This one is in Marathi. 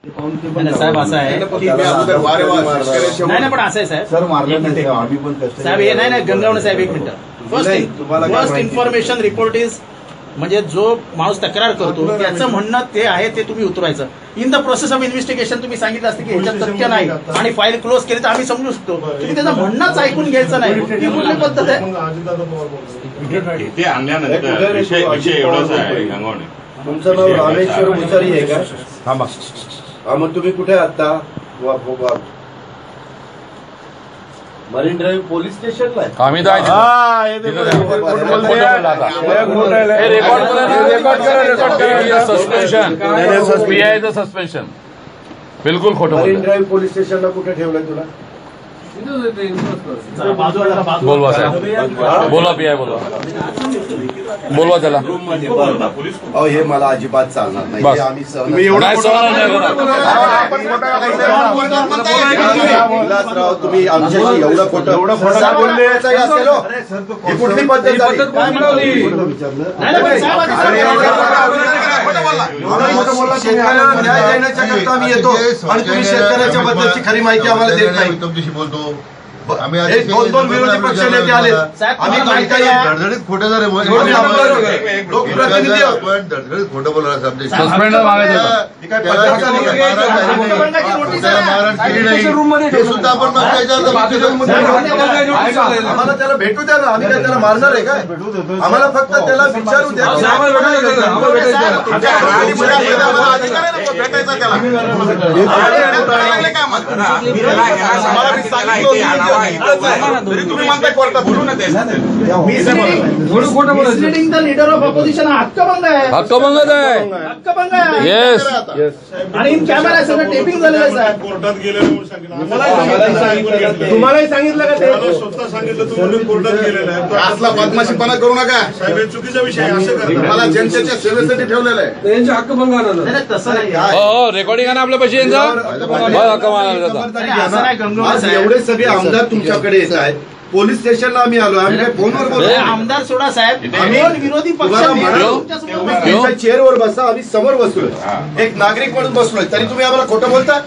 साहेब असं आहे नाही पण असं आहे साहेब साहेब हे नाही गंगावणे साहेब एक minute first information report is म्हणजे जो माणूस तक्रार करतो त्याचं म्हणणं ते आहे ते तुम्ही उतरवायचं. In the process of investigation तुम्ही सांगितलं असतं की ह्याच्यात तथ्य नाही आणि फाईल क्लोज केली तर आम्ही समजू शकतो. तुम्ही त्याचं म्हणणंच ऐकून घ्यायचं नाही ही कुठली पद्धत आहे? इथे आणल्यानंतर विषय एवढाच आहे गंगावणे. तुमचं नाव रामेश्वर मुचारी आहे का? हा मग तुम्ही कुठे आता? मरीन ड्राईव्ह पोलीस स्टेशनला आहे. आम्ही सस्पेन्शन बिलकुल खोटं. मरीन ड्राईव्ह पोलीस स्टेशनला कुठे ठेवलंय तुला? बोलवा साहेब बोला पी आय बोलवा त्याला. अहो हे मला अजिबात चालणार नाही. आम्ही तुम्ही आमच्याशी एवढं खोटं असेल ही कुठली पद्धत शेतकऱ्याला न्याय देण्याच्या करता आम्ही येतो आणि तुम्ही शेतकऱ्याच्या बद्दलची खरी माहिती आम्हाला देत नाही. तुमच्याशी बोलतो आम्ही दोन विरोधी पक्ष नेते आले. आम्ही धडधडीत खोटे झाले लोकप्रतिनिधी आपण धडधडीत खोटं बोलणार हे सुद्धा आपण आम्हाला त्याला भेटू द्या ना. आम्ही काय त्याला मारणार आहे काय? आम्हाला फक्त त्याला विचारू द्या. Misleading the leader of opposition हा हक्कभंग आहे. हक्कभंगच आहे. हक्कभंग आहे. येस आणि इन कॅमेरा सगळं टेपिंग झालेलं आहे साहेब. कोर्टात गेले तुम्हालाही सांगितलं का? ते स्वतः सांगितलं तुम्ही कोर्टात गेलेला आहे. असला बदमाशीपणा करू नका साहेब. चुकीचा विषय असं करतात. मला जनतेच्या सेवेसाठी ठेवलेलं आहे. त्यांचे हक्कभंग नाही तसं नाही. हो रेकॉर्डिंग आहे ना आपल्या पैसे आज एवढे सगळे आमदार तुमच्याकडे येत आहेत. पोलीस स्टेशनला आम्ही आलो. आम्ही काय फोनवर बोलतो? आमदार सोडा साहेब. आम्ही विरोधी पक्ष चेअरवर बसा. आम्ही समोर बसलोय. एक नागरिक म्हणून बसलोय तरी तुम्ही आम्हाला खोटं बोलता.